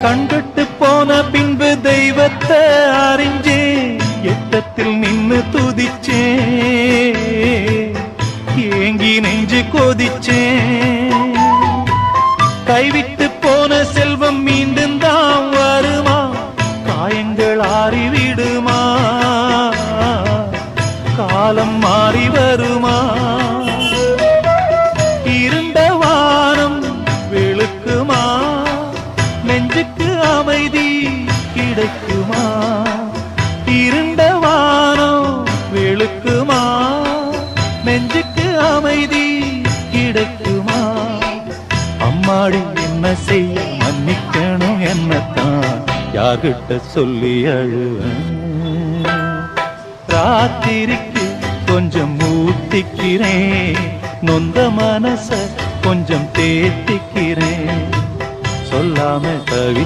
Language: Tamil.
கண்டுட்டு போன பின்பு தெய்வத்தை அறிஞ்சே எட்டத்தில் நின்னு துதிச்சே ஏங்கி நெஞ்சு கொதிச்சே கைவிட்டு போன செல்வம் மீண்டும் தான் வருமா காயங்கள் ஆறிவிடுமா காலம் மாறி வருமா இருண்ட வானம் வெளுக்குமா நெஞ்சுக்கு அமைதி கிடைக்குமா இருண்ட வானம் வெளுக்குமா நெஞ்சுக்கு அமைதி கிடைக்குமா அம்மாடி என்ன செய்ய மன்னிக்கணும் என்னத்தான் யார்கிட்ட சொல்லி அழுவேன் ராத்திரிக்கு கொஞ்சம் ஊத்திக்கிறேன் நொந்த மனச கொஞ்சம் தேத்திக்கிறேன் சொல்லாம தவிச்ச